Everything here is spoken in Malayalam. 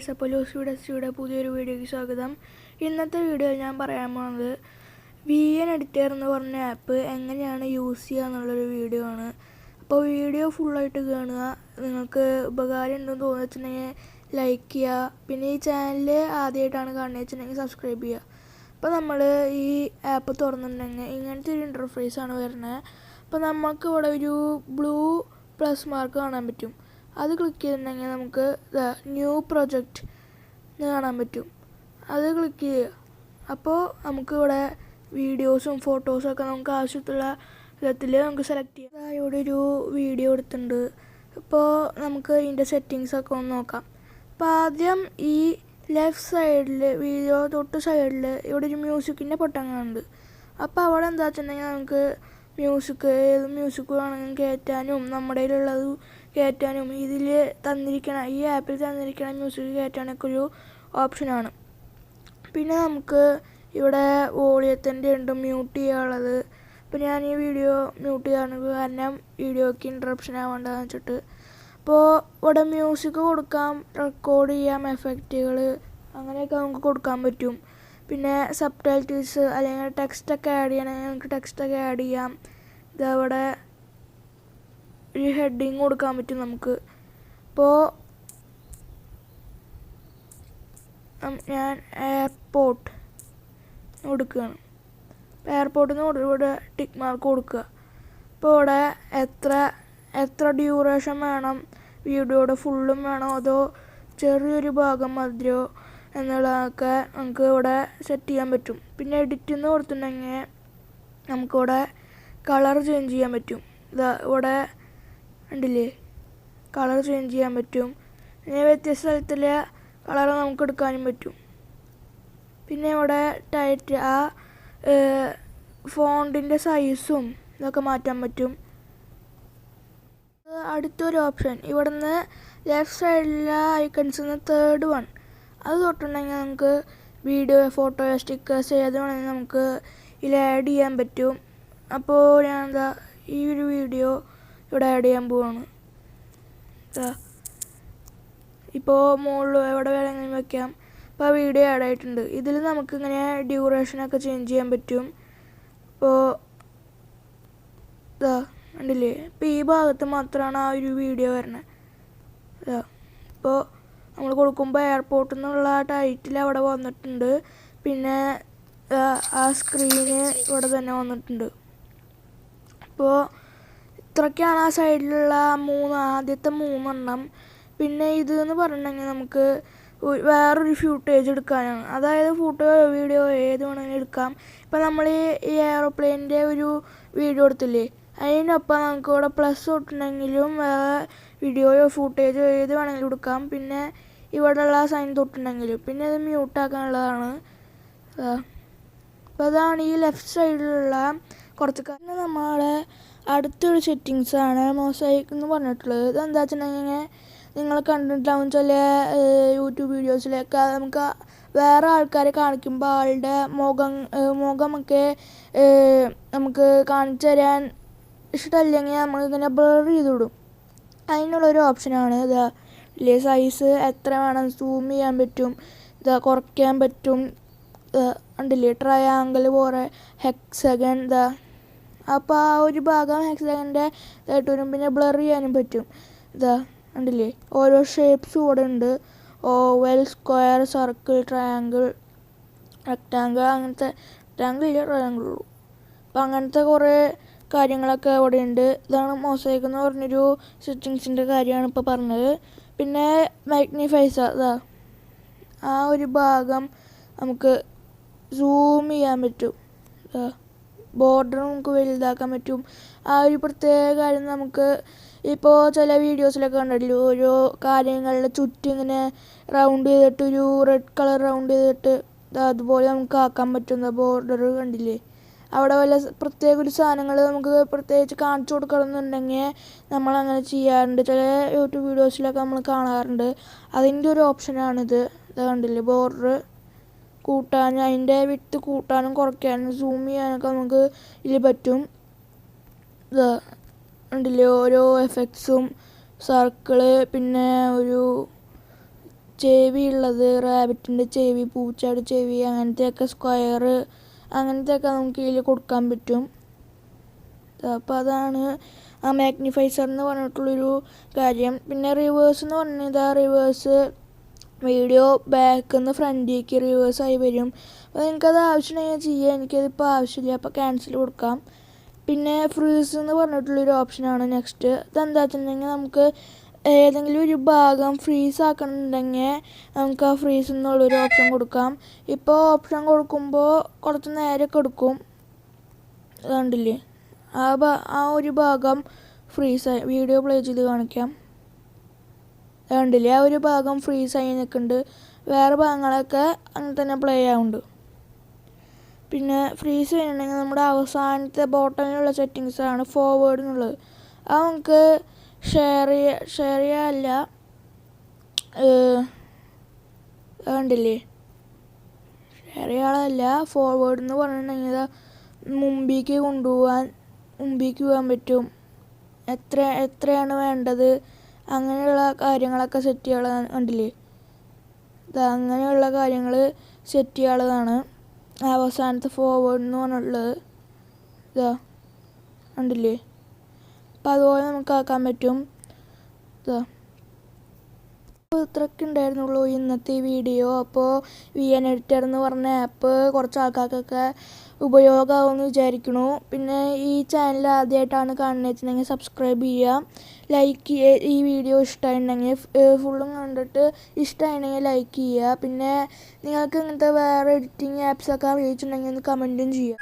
ഗൈസ്, അപ്പോൾ ലൂസിയുടെ പുതിയൊരു വീഡിയോയ്ക്ക് സ്വാഗതം. ഇന്നത്തെ വീഡിയോയിൽ ഞാൻ പറയാൻ പോകുന്നത് VN എഡിറ്റർ എന്ന് പറഞ്ഞ ആപ്പ് എങ്ങനെയാണ് യൂസ് ചെയ്യുക എന്നുള്ളൊരു വീഡിയോ ആണ്. അപ്പോൾ വീഡിയോ ഫുള്ളായിട്ട് കാണുക. നിങ്ങൾക്ക് ഉപകാരം ഉണ്ടെന്ന് തോന്നിച്ചിട്ടുണ്ടെങ്കിൽ ലൈക്ക് ചെയ്യുക. പിന്നെ ഈ ചാനൽ ആദ്യമായിട്ടാണ് കാണുന്നത് വെച്ചിട്ടുണ്ടെങ്കിൽ സബ്സ്ക്രൈബ് ചെയ്യുക. അപ്പോൾ നമ്മൾ ഈ ആപ്പ് തുറന്നിട്ടുണ്ടെങ്കിൽ ഇങ്ങനത്തെ ഒരു ഇൻ്റർഫേസാണ് വരുന്നത്. അപ്പോൾ നമുക്ക് ഇവിടെ ഒരു ബ്ലൂ പ്ലസ് മാർക്ക് കാണാൻ പറ്റും. അത് ക്ലിക്ക് ചെയ്തിട്ടുണ്ടെങ്കിൽ നമുക്ക് ന്യൂ പ്രൊജക്റ്റ് എന്ന് കാണാൻ പറ്റും. അത് ക്ലിക്ക് ചെയ്യുക. അപ്പോൾ നമുക്കിവിടെ വീഡിയോസും ഫോട്ടോസും ഒക്കെ നമുക്ക് ആവശ്യമുള്ള വിധത്തിൽ നമുക്ക് സെലക്ട് ചെയ്യാം. ഇവിടെ ഒരു വീഡിയോ എടുത്തിട്ടുണ്ട്. ഇപ്പോൾ നമുക്ക് ഇതിൻ്റെ സെറ്റിങ്സൊക്കെ ഒന്ന് നോക്കാം. അപ്പോൾ ആദ്യം ഈ ലെഫ്റ്റ് സൈഡിൽ വീഡിയോ തൊട്ട് സൈഡിൽ ഇവിടെ ഒരു മ്യൂസിക്കിൻ്റെ പൊട്ടം കാണുന്നുണ്ട്. അപ്പോൾ അവിടെ എന്താ വെച്ചിട്ടുണ്ടെങ്കിൽ നമുക്ക് ഏത് മ്യൂസിക് വേണമെങ്കിലും കയറ്റാനും നമ്മുടെ കയ്യിലുള്ളത് കയറ്റാനും ഇതിൽ ഈ ആപ്പിൽ തന്നിരിക്കണ മ്യൂസിക് കയറ്റാനൊക്കെ ഒരു ഓപ്ഷനാണ്. പിന്നെ നമുക്ക് ഇവിടെ വോളിയത്തിൻ്റെ ഉണ്ട് മ്യൂട്ട് ചെയ്യാനുള്ളത്. അപ്പോൾ ഞാൻ ഈ വീഡിയോ മ്യൂട്ട് ചെയ്യാൻ കാരണം വീഡിയോയ്ക്ക് ഇൻട്രപ്ഷൻ ആവേണ്ടതെന്ന് വെച്ചിട്ട്. അപ്പോൾ ഇവിടെ മ്യൂസിക് കൊടുക്കാം, റെക്കോർഡ് ചെയ്യാം, എഫക്റ്റുകൾ അങ്ങനെയൊക്കെ നമുക്ക് കൊടുക്കാൻ പറ്റും. പിന്നെ സബ് ടൈറ്റിൽസ് അല്ലെങ്കിൽ ടെക്സ്റ്റൊക്കെ ആഡ് ചെയ്യണമെങ്കിൽ നമുക്ക് ടെക്സ്റ്റൊക്കെ ആഡ് ചെയ്യാം. ഇതവിടെ ഒരു ഹെഡിങ് കൊടുക്കാൻ പറ്റും നമുക്ക്. ഇപ്പോൾ ഞാൻ എയർപോർട്ട് കൊടുക്കുകയാണ്. എയർപോർട്ടിൽ നിന്ന് ഇവിടെ ടിക്ക് മാർക്ക് കൊടുക്കുക. ഇപ്പോൾ ഇവിടെ എത്ര ഡ്യൂറേഷൻ വേണം, വീഡിയോയുടെ ഫുള്ളും വേണോ അതോ ചെറിയൊരു ഭാഗം മതിയോ എന്നുള്ളതൊക്കെ നമുക്ക് ഇവിടെ സെറ്റ് ചെയ്യാൻ പറ്റും. പിന്നെ എഡിറ്റ് എന്ന് കൊടുത്തിട്ടുണ്ടെങ്കിൽ നമുക്കിവിടെ കളർ ചേഞ്ച് ചെയ്യാൻ പറ്റും. ഇവിടെ ഉണ്ടല്ലേ, കളർ ചേഞ്ച് ചെയ്യാൻ പറ്റും. പിന്നെ വ്യത്യസ്ത തരത്തിലെ കളർ നമുക്ക് എടുക്കാനും പറ്റും. പിന്നെ ഇവിടെ ഫോണ്ടിൻ്റെ സൈസും ഇതൊക്കെ മാറ്റാൻ പറ്റും. അടുത്തൊരു ഓപ്ഷൻ ഇവിടുന്ന് ലെഫ്റ്റ് സൈഡിലെ ഐക്കൺസിൽ നിന്ന് തേർഡ് വൺ അത് തൊട്ടുണ്ടെങ്കിൽ നമുക്ക് വീഡിയോ, ഫോട്ടോ, സ്റ്റിക്കേഴ്സ് ഏത് വേണമെങ്കിൽ നമുക്ക് ഇതിൽ ആഡ് ചെയ്യാൻ പറ്റും. അപ്പോൾ ഞാൻ ഈ ഒരു വീഡിയോ ഇവിടെ ആഡ് ചെയ്യാൻ പോവാണ്. ഇപ്പോൾ മുകളിൽ എവിടെ വേണമെങ്കിലും വയ്ക്കാം. അപ്പോൾ ആ വീഡിയോ ആഡ് ആയിട്ടുണ്ട്. ഇതിൽ നമുക്കിങ്ങനെ ഡ്യൂറേഷനൊക്കെ ചേഞ്ച് ചെയ്യാൻ പറ്റും. ഇപ്പോൾ ഉണ്ടല്ലേ, ഇപ്പോൾ ഈ ഭാഗത്ത് മാത്രമാണ് ആ ഒരു വീഡിയോ വരുന്നത്. ഇപ്പോൾ നമ്മൾ കൊടുക്കുമ്പോൾ എയർപോർട്ടിൽ നിന്നുള്ള ടൈറ്റിൽ അവിടെ വന്നിട്ടുണ്ട്. പിന്നെ ആ സ്ക്രീന് ഇവിടെ തന്നെ വന്നിട്ടുണ്ട്. അപ്പോൾ ഇത്രയൊക്കെയാണ് ആ സൈഡിലുള്ള ആദ്യത്തെ 3 എണ്ണം. പിന്നെ ഇതെന്ന് പറഞ്ഞിട്ടുണ്ടെങ്കിൽ നമുക്ക് വേറൊരു ഫൂട്ടേജ് എടുക്കാനാണ്. അതായത് ഫോട്ടോ, വീഡിയോ ഏത് വേണമെങ്കിലും എടുക്കാം. ഇപ്പം നമ്മൾ ഈ എയറോപ്ലെയിനിൻ്റെ ഒരു വീഡിയോ എടുത്തില്ലേ, അതിനൊപ്പം നമുക്ക് ഇവിടെ പ്ലസ് തൊട്ടുണ്ടെങ്കിലും വീഡിയോയോ ഫൂട്ടേജോ ഏത് വേണമെങ്കിലും എടുക്കാം. പിന്നെ ഇവിടെയുള്ള സൈൻ തൊട്ടുണ്ടെങ്കിലും. പിന്നെ ഇത് മ്യൂട്ടാക്കാനുള്ളതാണ്. അപ്പോൾ അതാണ് ഈ ലെഫ്റ്റ് സൈഡിലുള്ള കുറച്ച് കാര്യം. നമ്മളെ അടുത്തൊരു സെറ്റിങ്സാണ് മൊസൈക്ക് എന്ന് പറഞ്ഞിട്ടുള്ളത്. ഇതെന്താ വെച്ചിട്ടുണ്ടെങ്കിൽ നിങ്ങൾ കണ്ടിട്ടുണ്ടാവും ചില യൂട്യൂബ് വീഡിയോസിലൊക്കെ നമുക്ക് വേറെ ആൾക്കാരെ കാണിക്കുമ്പോൾ ആളുടെ മുഖമൊക്കെ നമുക്ക് കാണിച്ചു തരാൻ ഇഷ്ടമല്ലെങ്കിൽ നമ്മളിങ്ങനെ ബ്ലർ ചെയ്തിടും. അതിനുള്ളൊരു ഓപ്ഷനാണ് സൈസ് എത്ര വേണം, സൂം ചെയ്യാൻ പറ്റും, കുറയ്ക്കാൻ പറ്റും. ഉണ്ടല്ലേ ട്രയാങ്കിൾ പോലെ ഹെക്സഗൺ. അപ്പോൾ ആ ഒരു ഭാഗം ഹെക്സഗൻ്റെ ഇതായിട്ട് വരും. പിന്നെ ബ്ലർ ചെയ്യാനും പറ്റും. ഉണ്ടല്ലേ ഓരോ ഷേപ്സും ഇവിടെ ഉണ്ട്. Oval, square, circle, triangle, rectangle, അങ്ങനത്തെ ട്രയാങ്കിളുള്ളൂ. അപ്പോൾ അങ്ങനത്തെ കുറേ കാര്യങ്ങളൊക്കെ ഇവിടെ ഉണ്ട്. ഇതാണ് മൊസൈക്ക് എന്ന് പറഞ്ഞൊരു സെറ്റിങ്സിൻ്റെ കാര്യമാണ് ഇപ്പോൾ പറഞ്ഞത്. പിന്നെ മാഗ്നിഫൈസ് ആ ഒരു ഭാഗം നമുക്ക് സൂം ചെയ്യാൻ പറ്റും. ബോർഡർ നമുക്ക് വലുതാക്കാൻ പറ്റും. ആ ഒരു പ്രത്യേക കാര്യം നമുക്ക് ഇപ്പോൾ ചില വീഡിയോസിലൊക്കെ കണ്ടിട്ടില്ലോ, ഓരോ കാര്യങ്ങളുടെ ചുറ്റും ഇങ്ങനെ റൗണ്ട് ചെയ്തിട്ട് ഒരു റെഡ് കളർ റൗണ്ട് ചെയ്തിട്ട് അതുപോലെ നമുക്ക് ആക്കാൻ പറ്റുന്ന ബോർഡർ കണ്ടില്ലേ. അവിടെ വല്ല പ്രത്യേക ഒരു സാധനങ്ങൾ നമുക്ക് പ്രത്യേകിച്ച് കാണിച്ചു കൊടുക്കണമെന്നുണ്ടെങ്കിൽ നമ്മളങ്ങനെ ചെയ്യാറുണ്ട്. ചില യൂട്യൂബ് വീഡിയോസിലൊക്കെ നമ്മൾ കാണാറുണ്ട്. അതിൻ്റെ ഒരു ഓപ്ഷനാണിത്. കണ്ടില്ലേ, ബോർഡർ കൂട്ടാനും അതിൻ്റെ വിട്ട് കൂട്ടാനും കുറയ്ക്കാനും സൂം ചെയ്യാനൊക്കെ നമുക്ക് ഇതിൽ പറ്റും. ഉണ്ടല്ലേ ഓരോ എഫക്ട്സും, സർക്കിള്, പിന്നെ ഒരു ചെവി ഉള്ളത്, റാബിറ്റിൻ്റെ ചെവി, പൂച്ചയുടെ ചെവി, അങ്ങനത്തെയൊക്കെ സ്ക്വയർ, അങ്ങനത്തെയൊക്കെ നമുക്ക് ഇതിൽ കൊടുക്കാൻ പറ്റും. അപ്പോൾ അതാണ് ആ മാഗ്നിഫൈസർ എന്ന് പറഞ്ഞിട്ടുള്ളൊരു കാര്യം. പിന്നെ റിവേഴ്സ് എന്ന് പറഞ്ഞാൽ റിവേഴ്സ് വീഡിയോ ബാക്കിൽ നിന്ന് ഫ്രണ്ടിലേക്ക് റിവേഴ്സായി വരും. അപ്പോൾ നിങ്ങൾക്കത് ആവശ്യമുണ്ടെങ്കിൽ ചെയ്യുക. എനിക്കതിപ്പോൾ ആവശ്യമില്ല, അപ്പോൾ ക്യാൻസൽ കൊടുക്കാം. പിന്നെ ഫ്രീസ് എന്ന് പറഞ്ഞിട്ടുള്ളൊരു ഓപ്ഷനാണ് നെക്സ്റ്റ്. ഇതെന്താ വെച്ചിട്ടുണ്ടെങ്കിൽ നമുക്ക് ഏതെങ്കിലും ഒരു ഭാഗം ഫ്രീസ് ആക്കണമെന്നുണ്ടെങ്കിൽ നമുക്ക് ആ ഫ്രീസ് എന്നുള്ളൊരു ഓപ്ഷൻ കൊടുക്കാം. ഇപ്പോൾ ഓപ്ഷൻ കൊടുക്കുമ്പോൾ കുറച്ച് നേരമൊക്കെ എടുക്കും. കണ്ടില്ലേ, ആ ഒരു ഭാഗം ഫ്രീസായി വീഡിയോ പ്ലേ ചെയ്ത് കാണിക്കാം. കണ്ടില്ലേ, ആ ഒരു ഭാഗം ഫ്രീസായി നിൽക്കുന്നുണ്ട്. വേറെ ഭാഗങ്ങളൊക്കെ അങ്ങനെ തന്നെ പ്ലേ ആവുന്നുണ്ട്. പിന്നെ ഫ്രീസ് ചെയ്യണമെങ്കിൽ നമ്മുടെ അവസാനത്തെ ബോട്ടണിലുള്ള സെറ്റിങ്സാണ് ഫോർവേഡ് എന്നുള്ളത്. അത് നമുക്ക് ഷെയർ ചെയ്യാനല്ല, കണ്ടില്ലേ, ഷെയർ ചെയ്യാനല്ല, ഫോർവേഡ് എന്ന് പറഞ്ഞിട്ടുണ്ടെങ്കിൽ മുമ്പിലേക്ക് പോകാൻ പറ്റും. എത്രയാണ് വേണ്ടത് അങ്ങനെയുള്ള കാര്യങ്ങളൊക്കെ സെറ്റ് ചെയ്യാനുള്ളതാണ്. കണ്ടില്ലേ, അങ്ങനെയുള്ള കാര്യങ്ങൾ സെറ്റ് ചെയ്യാനുള്ളതാണ് അവസാനത്തെ ഫോർവേഡ് എന്ന് പറഞ്ഞിട്ടുള്ളത്. കണ്ടില്ലേ, അപ്പോൾ അതുപോലെ നമുക്ക് ആക്കാൻ പറ്റും. അപ്പോൾ ഇത്രയൊക്കെ ഉണ്ടായിരുന്നുള്ളൂ ഇന്നത്തെ വീഡിയോ. അപ്പോൾ VN എഡിറ്റർ എന്ന് പറഞ്ഞ ആപ്പ് കുറച്ച് ആൾക്കാർക്കൊക്കെ ഉപയോഗമാകുമെന്ന് വിചാരിക്കുന്നു. പിന്നെ ഈ ചാനൽ ആദ്യമായിട്ടാണ് കാണുന്നത് വെച്ചിട്ടുണ്ടെങ്കിൽ സബ്സ്ക്രൈബ് ചെയ്യുക, ലൈക്ക് ചെയ്യുക. ഈ വീഡിയോ ഇഷ്ടമായിട്ടുണ്ടെങ്കിൽ ഫുള്ളും കണ്ടിട്ട് ഇഷ്ടമായിട്ടുണ്ടെങ്കിൽ ലൈക്ക് ചെയ്യുക. പിന്നെ നിങ്ങൾക്ക് ഇങ്ങനത്തെ വേറെ എഡിറ്റിംഗ് ആപ്സൊക്കെ അറിയിച്ചിട്ടുണ്ടെങ്കിൽ ഒന്ന് കമൻറ്റും ചെയ്യുക.